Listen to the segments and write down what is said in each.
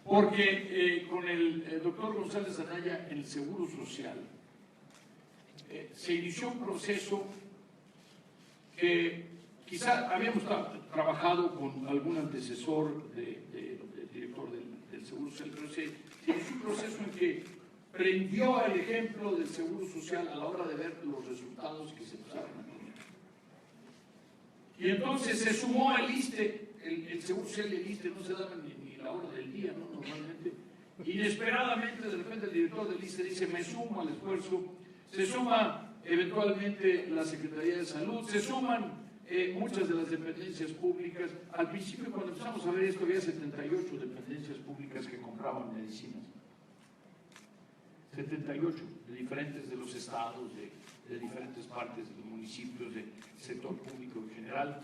Porque con el doctor González Anaya en el Seguro Social se inició un proceso que quizá habíamos trabajado con algún antecesor del director del Seguro Social, pero se inició un proceso en que prendió el ejemplo del Seguro Social a la hora de ver los resultados que se empezaron a tener. Y entonces se sumó el ISSSTE, el Seguro Social y el ISSSTE no se daban ni la hora del día, ¿no? Normalmente. Inesperadamente, de repente el director del ISSSTE dice, me sumo al esfuerzo, se suma eventualmente la Secretaría de Salud, se suman muchas de las dependencias públicas. Al principio, cuando empezamos a ver esto, había 78 dependencias públicas que compraban medicinas. 78, de diferentes de los estados, de diferentes partes de los municipios, del sector público en general.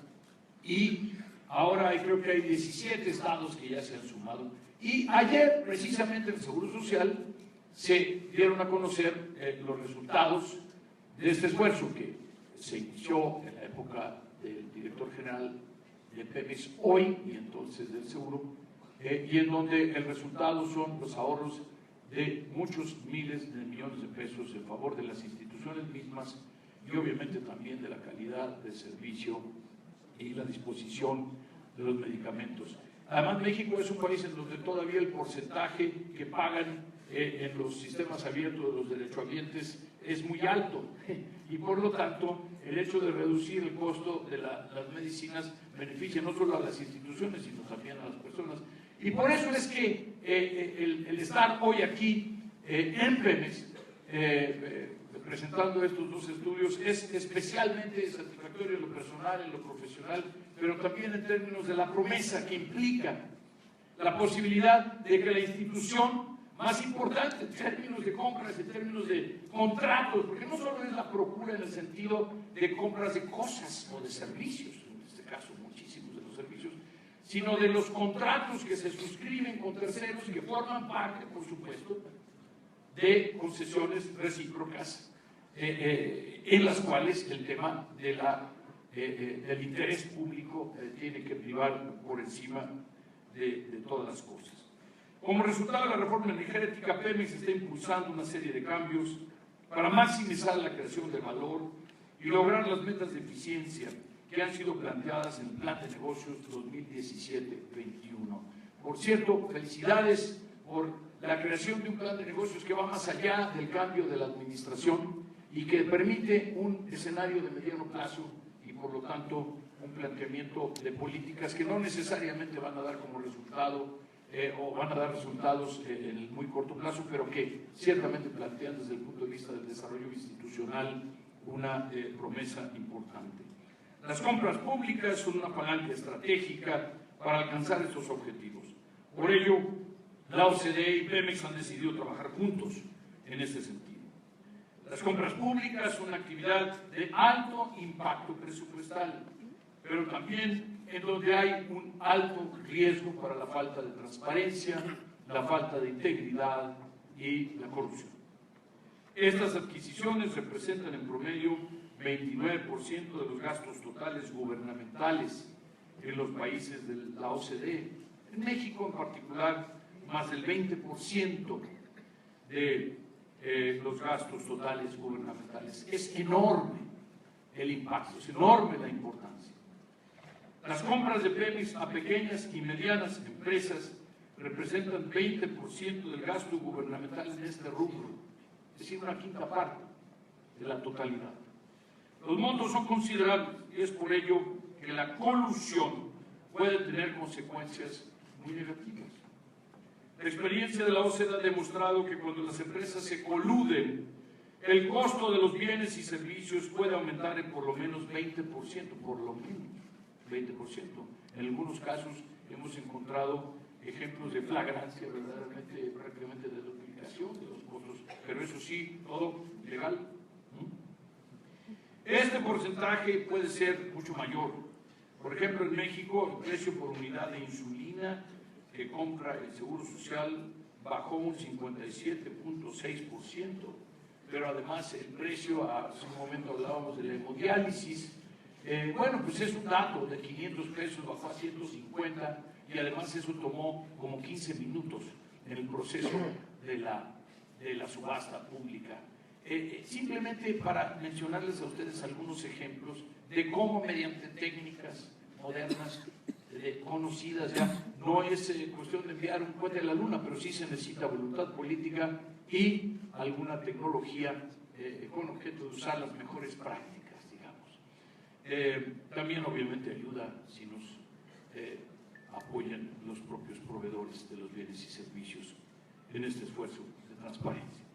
Y ahora creo que hay 17 estados que ya se han sumado. Y ayer, precisamente, en el Seguro Social se dieron a conocer los resultados de este esfuerzo que se inició en la época del director general de Pemex, hoy y entonces del Seguro, y en donde el resultado son los ahorros de muchos miles de millones de pesos en favor de las instituciones mismas y obviamente también de la calidad del servicio y la disposición de los medicamentos. Además, México es un país en donde todavía el porcentaje que pagan en los sistemas abiertos de los derechohabientes es muy alto y por lo tanto el hecho de reducir el costo de las medicinas beneficia no solo a las instituciones sino también a las personas. Y por eso es que el estar hoy aquí en Pemex presentando estos dos estudios es especialmente satisfactorio en lo personal, en lo profesional, pero también en términos de la promesa que implica la posibilidad de que la institución más importante en términos de compras, en términos de contratos, porque no solo es la procura en el sentido de compras de cosas o de servicios, en este caso muchísimos de los servicios, sino de los contratos que se suscriben con terceros que forman parte, por supuesto, de concesiones recíprocas en las cuales el tema del interés público tiene que privar por encima de todas las cosas. Como resultado de la reforma energética, Pemex está impulsando una serie de cambios para maximizar la creación de valor y lograr las metas de eficiencia que han sido planteadas en el Plan de Negocios 2017-21. Por cierto, felicidades por la creación de un plan de negocios que va más allá del cambio de la administración y que permite un escenario de mediano plazo y por lo tanto un planteamiento de políticas que no necesariamente van a dar como resultado o van a dar resultados en el muy corto plazo, pero que ciertamente plantean desde el punto de vista del desarrollo institucional una promesa importante. Las compras públicas son una palanca estratégica para alcanzar estos objetivos. Por ello, la OCDE y Pemex han decidido trabajar juntos en este sentido. Las compras públicas son una actividad de alto impacto presupuestal, pero también en donde hay un alto riesgo para la falta de transparencia, la falta de integridad y la corrupción. Estas adquisiciones representan en promedio 29% de los gastos totales gubernamentales en los países de la OCDE. En México en particular, más del 20% de los gastos totales gubernamentales. Es enorme el impacto, es enorme la importancia. Las compras de Pemex a pequeñas y medianas empresas representan 20% del gasto gubernamental en este rubro, es decir, una quinta parte de la totalidad. Los montos son considerables y es por ello que la colusión puede tener consecuencias muy negativas. La experiencia de la OCDE ha demostrado que cuando las empresas se coluden, el costo de los bienes y servicios puede aumentar en por lo menos 20%, por lo menos 20%. En algunos casos hemos encontrado ejemplos de flagrancia, verdaderamente, prácticamente de duplicación de los costos, pero eso sí, todo legal. Este porcentaje puede ser mucho mayor. Por ejemplo, en México, el precio por unidad de insulina que compra el Seguro Social bajó un 57.6%, pero además el precio, hace un momento hablábamos de la hemodiálisis, bueno, pues es un dato de 500 pesos, bajó a 150 y además eso tomó como 15 minutos en el proceso de la subasta pública. Simplemente para mencionarles a ustedes algunos ejemplos de cómo mediante técnicas modernas, conocidas ya, no es cuestión de enviar un cohete a la luna, pero sí se necesita voluntad política y alguna tecnología con objeto de usar las mejores prácticas, digamos. También obviamente ayuda si nos apoyan los propios proveedores de los bienes y servicios en este esfuerzo de transparencia.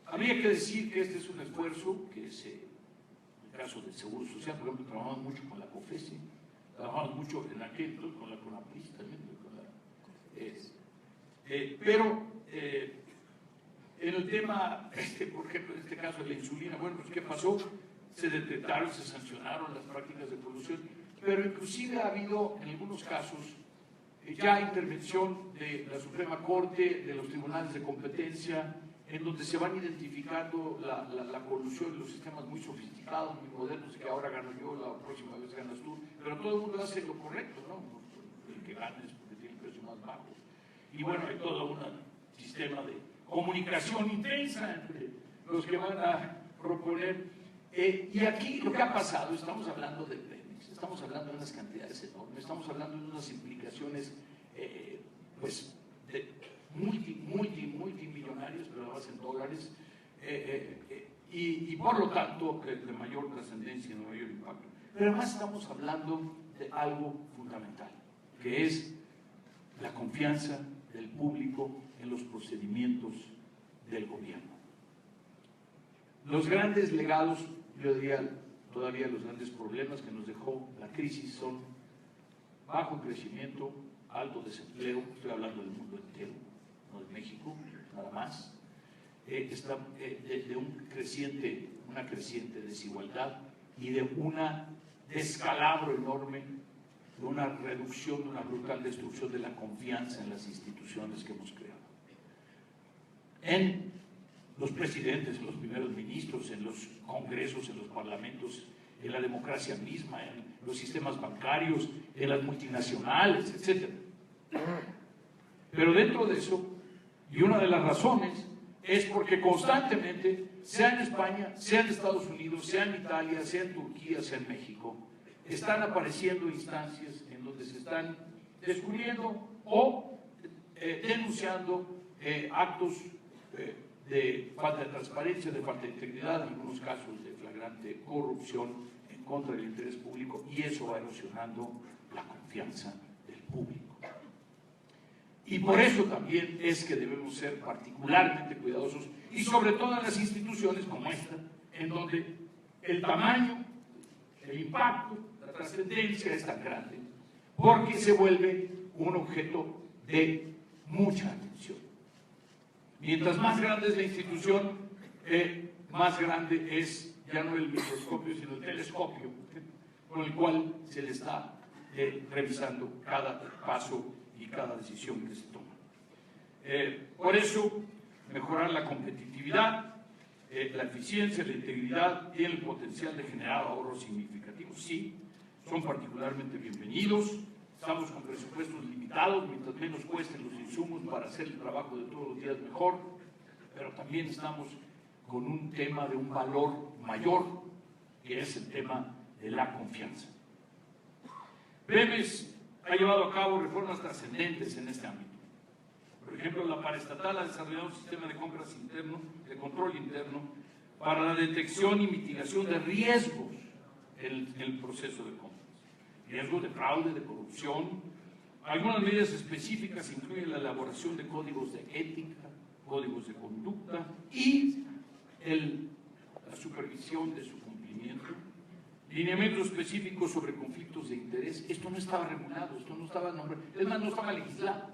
Habría que decir que este es un esfuerzo que es, en el caso del Seguro Social, por ejemplo, trabajamos mucho con la COFESE, trabajamos mucho en aquel, con la CONAPRIS también, pero en el tema, por ejemplo, en este caso de la insulina, bueno, pues ¿qué pasó? Se detectaron, se sancionaron las prácticas de producción, pero inclusive ha habido en algunos casos ya intervención de la Suprema Corte, de los tribunales de competencia, en donde se van identificando la corrupción, los sistemas muy sofisticados, muy modernos, que ahora gano yo, la próxima vez ganas tú, pero todo el mundo hace lo correcto, ¿no? El que gane es porque tiene el precio más bajo. Y bueno, hay todo un sistema de comunicación intensa entre los que van a proponer. Y aquí lo que ha pasado, estamos hablando de Pemex, estamos hablando de unas cantidades enormes, estamos hablando de unas implicaciones, pues, de multimillonarios, pero además en dólares, y por lo tanto de mayor trascendencia y de mayor impacto. Pero además estamos hablando de algo fundamental, que es la confianza del público en los procedimientos del gobierno. Los grandes legados, yo diría todavía los grandes problemas que nos dejó la crisis son bajo crecimiento, alto desempleo, estoy hablando del mundo entero, no de México, nada más, de una creciente desigualdad y de un descalabro enorme, de una reducción, de una brutal destrucción de la confianza en las instituciones que hemos creado. En los presidentes, en los primeros ministros, en los congresos, en los parlamentos, en la democracia misma, en los sistemas bancarios, en las multinacionales, etc. Pero dentro de eso, y una de las razones, es porque constantemente, sea en España, sea en Estados Unidos, sea en Italia, sea en Turquía, sea en México, están apareciendo instancias en donde se están descubriendo o denunciando actos de falta de transparencia, de falta de integridad, en algunos casos de flagrante corrupción en contra del interés público, y eso va erosionando la confianza del público. Y por eso también es que debemos ser particularmente cuidadosos, y sobre todo en las instituciones como esta, en donde el tamaño, el impacto, la trascendencia es tan grande, porque se vuelve un objeto de mucha atención. Mientras más grande es la institución, más grande es ya no el microscopio, sino el telescopio, con el cual se le está revisando cada paso y cada decisión que se toma. Por eso, mejorar la competitividad, la eficiencia, la integridad y el potencial de generar ahorros significativos, sí, son particularmente bienvenidos. Estamos con presupuestos limitados, mientras menos cuesten los insumos para hacer el trabajo de todos los días mejor, pero también estamos con un tema de un valor mayor, que es el tema de la confianza. Pemex ha llevado a cabo reformas trascendentes en este ámbito. Por ejemplo, la paraestatal ha desarrollado un sistema de compras interno, de control interno, para la detección y mitigación de riesgos en el proceso de compras. Riesgos de fraude, de corrupción. Algunas medidas específicas incluyen la elaboración de códigos de ética, códigos de conducta y la supervisión de su cumplimiento. Lineamientos específicos sobre conflictos de interés. Esto no estaba regulado, esto no estaba nombrado, es más, no estaba legislado.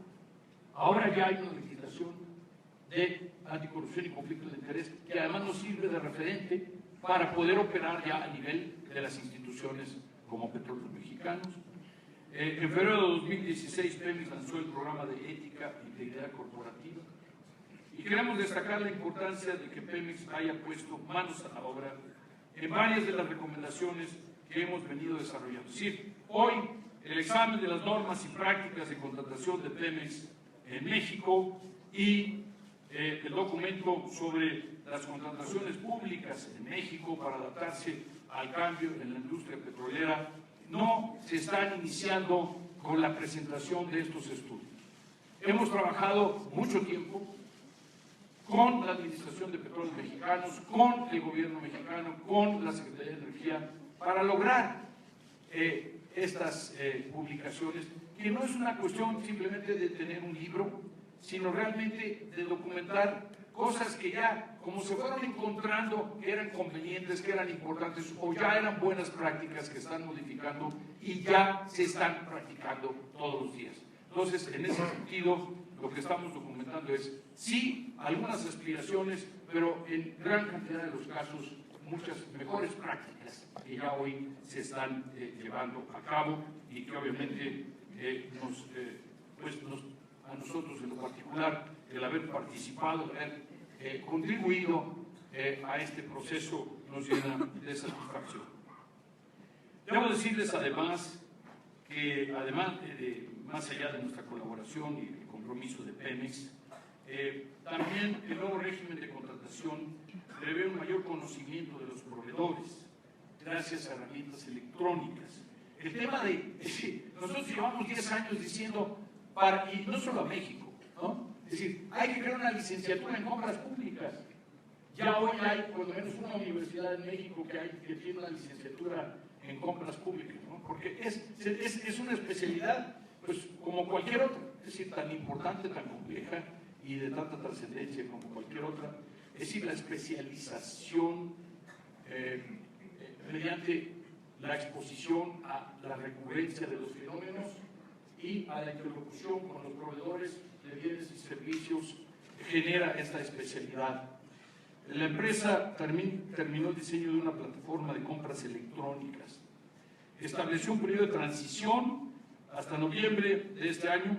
Ahora ya hay una legislación de anticorrupción y conflictos de interés que además nos sirve de referente para poder operar ya a nivel de las instituciones como Petróleos Mexicanos. En febrero de 2016, Pemex lanzó el programa de ética e integridad corporativa. Y queremos destacar la importancia de que Pemex haya puesto manos a la obra en varias de las recomendaciones que hemos venido desarrollando. Es decir, Hoy, el examen de las normas y prácticas de contratación de Pemex en México y el documento sobre las contrataciones públicas en México para adaptarse al cambio en la industria petrolera no se están iniciando con la presentación de estos estudios. Hemos trabajado mucho tiempo con la Administración de Petróleos Mexicanos, con el gobierno mexicano, con la Secretaría de Energía, para lograr estas publicaciones, que no es una cuestión simplemente de tener un libro, sino realmente de documentar cosas que ya, como se fueron encontrando, que eran convenientes, que eran importantes, o ya eran buenas prácticas que están modificando y ya se están practicando todos los días. Entonces, en ese sentido, lo que estamos documentando es, sí, algunas aspiraciones, pero en gran cantidad de los casos, muchas mejores prácticas que ya hoy se están llevando a cabo y que obviamente a nosotros en lo particular, el haber participado, el haber contribuido a este proceso nos llena de satisfacción. Debo decirles además que, más allá de nuestra colaboración y el compromiso de Pemex, también el nuevo régimen de contratación prevé un mayor conocimiento de los proveedores, gracias a herramientas electrónicas. El tema nosotros llevamos 10 años diciendo, y no solo a México, ¿no? Es decir, hay que crear una licenciatura en compras públicas. Ya hoy hay por lo menos una universidad en México que tiene una licenciatura en compras públicas, ¿no? Porque es una especialidad, pues, como cualquier otra, es decir, tan importante, tan compleja y de tanta trascendencia como cualquier otra. Es decir, la especialización mediante la exposición a la recurrencia de los fenómenos y a la interlocución con los proveedores de bienes y servicios genera esta especialidad. La empresa terminó el diseño de una plataforma de compras electrónicas. Estableció un periodo de transición hasta noviembre de este año,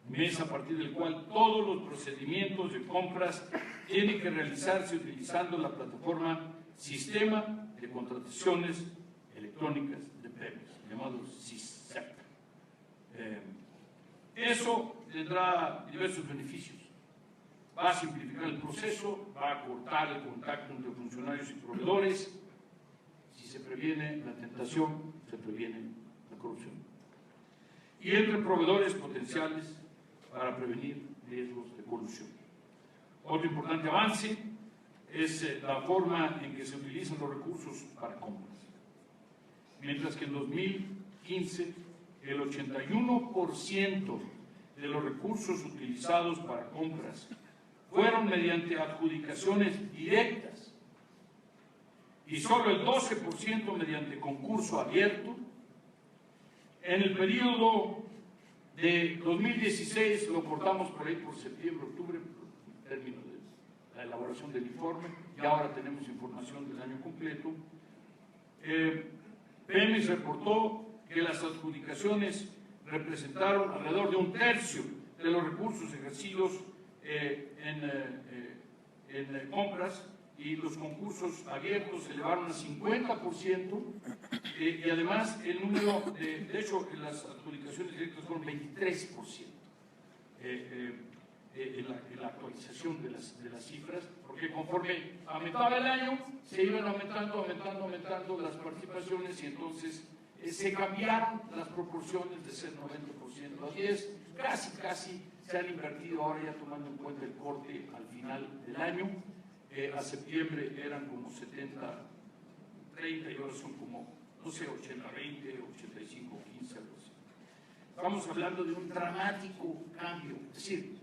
mes a partir del cual todos los procedimientos de compras tienen que realizarse utilizando la plataforma Sistema de Contrataciones Electrónicas de Pemex, llamado SISEP. Eso tendrá diversos beneficios. Va a simplificar el proceso, va a cortar el contacto entre funcionarios y proveedores. Si se previene la tentación, se previene la corrupción. Y entre proveedores potenciales para prevenir riesgos de colusión. Otro importante avance es la forma en que se utilizan los recursos para compras. Mientras que en 2015 el 81% de los recursos utilizados para compras fueron mediante adjudicaciones directas y solo el 12% mediante concurso abierto. En el periodo de 2016, lo cortamos por ahí por septiembre, octubre, en términos de la elaboración del informe, y ahora tenemos información del año completo. Pemex reportó que las adjudicaciones representaron alrededor de 1/3 de los recursos ejercidos en compras, y los concursos abiertos se elevaron a 50%, y además el número, de hecho, en las adjudicaciones directas fueron 23%. En la actualización de las cifras, porque conforme aumentaba el año, se iban aumentando las participaciones, y entonces se cambiaron las proporciones de ser 90% a 10%, casi se han invertido ahora, ya tomando en cuenta el corte al final del año. A septiembre eran como 70-30 y ahora son como, no sé, 80-20, 85-15, algo así. Estamos hablando de un dramático cambio, es decir,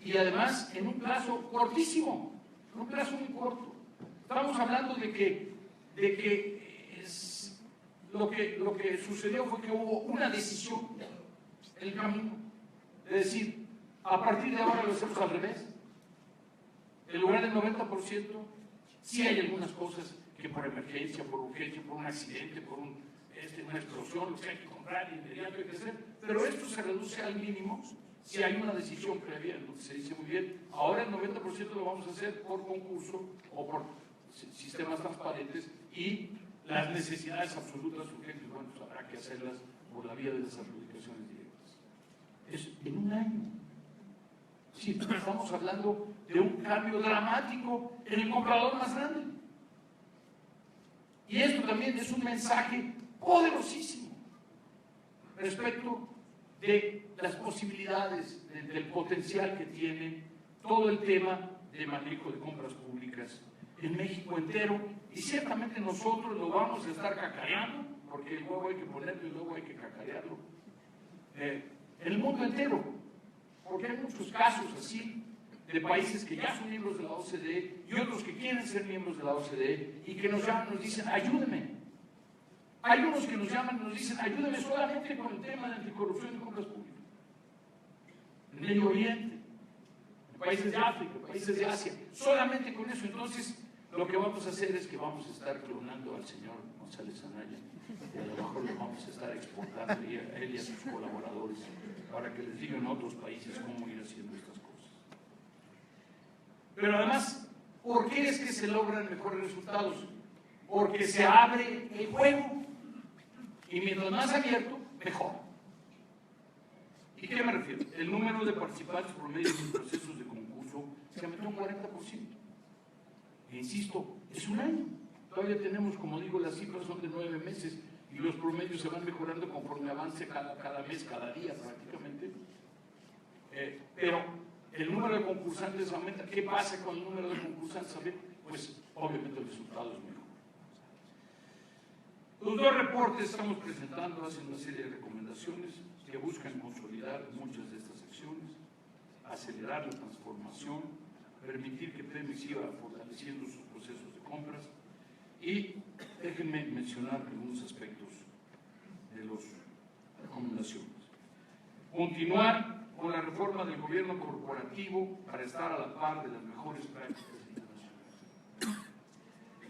y además en un plazo cortísimo, en un plazo muy corto. Estamos hablando de que lo que sucedió fue que hubo una decisión en el camino, de decir, a partir de ahora lo hacemos al revés. En lugar del 90%, sí hay algunas cosas que por emergencia, por urgencia, por un accidente, por una explosión, lo que hay que comprar inmediato hay que hacer, pero esto se reduce al mínimo si hay una decisión previa, entonces se dice muy bien, ahora el 90% lo vamos a hacer por concurso o por sistemas transparentes, y las necesidades absolutas urgentes, bueno, pues habrá que hacerlas por la vía de las adjudicaciones directas. Es en un año. Sí, estamos hablando de un cambio dramático en el comprador más grande. Y esto también es un mensaje poderosísimo respecto de las posibilidades, del potencial que tiene todo el tema de manejo de compras públicas en México entero, y ciertamente nosotros lo vamos a estar cacareando, porque el huevo hay que ponerlo y luego hay que cacarearlo, en el mundo entero, porque hay muchos casos así de países que ya son miembros de la OCDE y otros que quieren ser miembros de la OCDE y que nos llaman y nos dicen, ayúdeme. Hay unos que nos llaman y nos dicen, ayúdeme solamente con el tema de anticorrupción y compras públicas. En Medio Oriente, en países de África, en países de Asia, solamente con eso. Entonces, lo que vamos a hacer es que vamos a estar clonando al señor González Anaya y a lo mejor lo vamos a estar exportando a él y a sus colaboradores para que les digan a otros países cómo ir haciendo estas cosas. Pero además, ¿por qué es que se logran mejores resultados? Porque se abre el juego. Y mientras más abierto, mejor. ¿Y qué me refiero? El número de participantes promedio en procesos de concurso se aumentó un 40%. E insisto, es un año. Todavía tenemos, como digo, las cifras son de 9 meses y los promedios se van mejorando conforme avance cada mes, cada día prácticamente. Pero el número de concursantes aumenta. ¿Qué pasa con el número de concursantes? Pues obviamente el resultado es mejor. Los dos reportes estamos presentando hacen una serie de recomendaciones que buscan consolidar muchas de estas acciones, acelerar la transformación, permitir que Pemex siga fortaleciendo sus procesos de compras y déjenme mencionar algunos aspectos de las recomendaciones. Continuar con la reforma del gobierno corporativo para estar a la par de las mejores prácticas internacionales.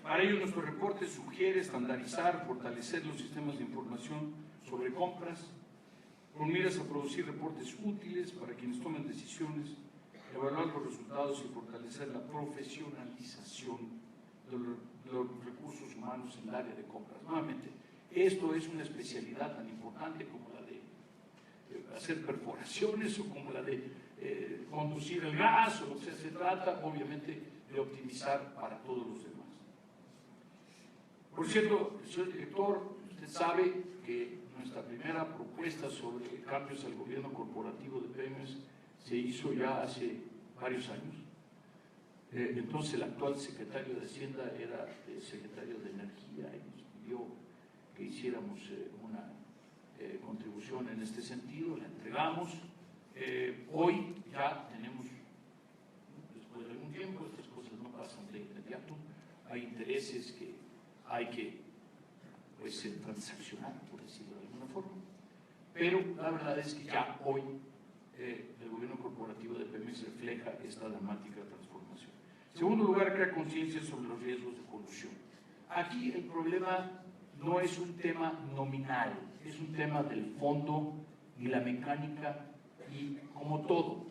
Para ello, nuestro reporte sugiere estandarizar, fortalecer los sistemas de información sobre compras, con miras a producir reportes útiles para quienes tomen decisiones, evaluar los resultados y fortalecer la profesionalización de los recursos humanos en el área de compras. Nuevamente, esto es una especialidad tan importante como la de hacer perforaciones o como la de conducir el gas, o sea, se trata obviamente de optimizar para todos los demás. Por cierto, señor director, usted sabe que nuestra primera propuesta sobre cambios al gobierno corporativo de Pemex se hizo ya hace varios años. Entonces el actual secretario de Hacienda era el secretario de Energía y nos pidió que hiciéramos una contribución en este sentido, la entregamos. Hoy ya tenemos, después de algún tiempo, estas cosas no pasan de inmediato, hay intereses que hay que transaccionar, por decirlo de alguna forma, pero la verdad es que ya hoy el gobierno corporativo de Pemex refleja esta dramática transformación. En segundo lugar, crea conciencia sobre los riesgos de corrupción. Aquí el problema no es un tema nominal, es un tema del fondo y la mecánica, y como todo,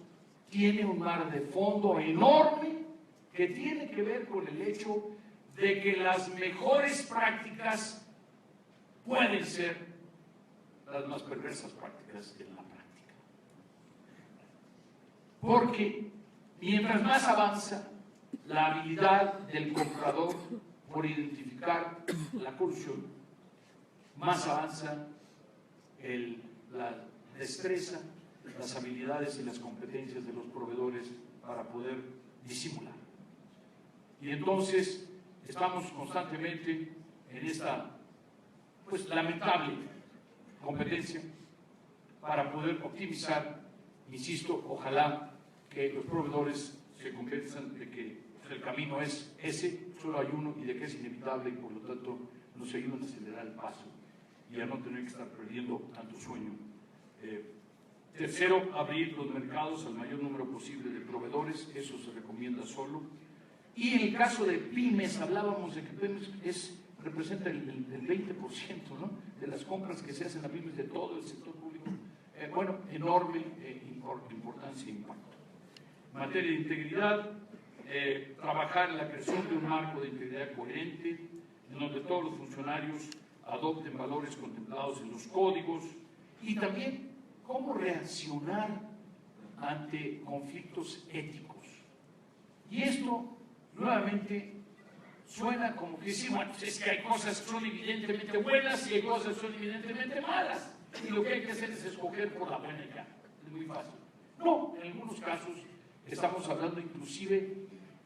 tiene un mar de fondo enorme que tiene que ver con el hecho de que las mejores prácticas pueden ser las más perversas prácticas en la práctica. Porque mientras más avanza la habilidad del comprador por identificar la corrupción, más avanza la destreza, las habilidades y las competencias de los proveedores para poder disimular. Y entonces estamos constantemente en esta lamentable competencia para poder optimizar. Insisto, ojalá que los proveedores se convenzan de que el camino es ese, solo hay uno, y de que es inevitable, y por lo tanto nos ayudan a acelerar el paso y a no tener que estar perdiendo tanto sueño. Tercero, abrir los mercados al mayor número posible de proveedores, eso se recomienda solo. Y en el caso de pymes, hablábamos de que pymes representa el 20%, ¿no?, de las compras que se hacen a pymes de todo el sector público. Enorme importancia e impacto. En materia de integridad, trabajar en la creación de un marco de integridad coherente, en donde todos los funcionarios adopten valores contemplados en los códigos, y también cómo reaccionar ante conflictos éticos. Y esto, nuevamente, suena como que sí, bueno, es que hay cosas que son evidentemente buenas y hay cosas que son evidentemente malas, y lo que hay que hacer es escoger por la buena y ya. Es muy fácil. No, en algunos casos estamos hablando inclusive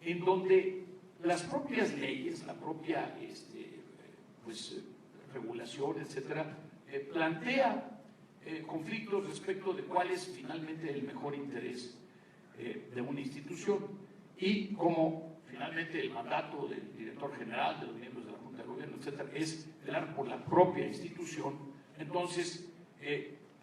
en donde las propias leyes, la propia regulación, etcétera, plantea conflictos respecto de cuál es finalmente el mejor interés de una institución, y como finalmente el mandato del director general, de los miembros de la Junta de Gobierno, etcétera, es velar por la propia institución. Entonces,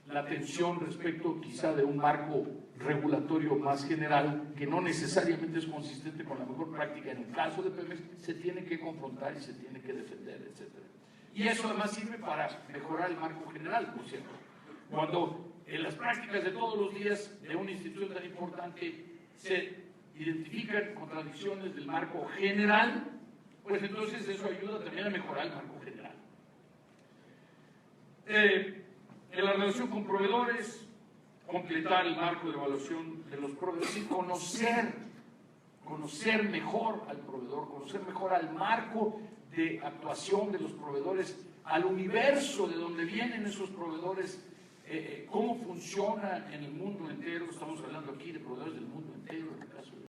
la tensión respecto quizá de un marco regulatorio más general, que no necesariamente es consistente con la mejor práctica en el caso de Pemex, se tiene que confrontar y se tiene que defender, etcétera. Y eso además sirve para mejorar el marco general, por cierto. Cuando en las prácticas de todos los días de una institución tan importante se identifican contradicciones del marco general, pues entonces eso ayuda también a mejorar el marco general. En la relación con proveedores, completar el marco de evaluación de los proveedores y conocer mejor al proveedor, conocer mejor al marco de actuación de los proveedores, al universo de donde vienen esos proveedores, cómo funciona en el mundo entero. Estamos hablando aquí de proveedores del mundo entero, en el caso de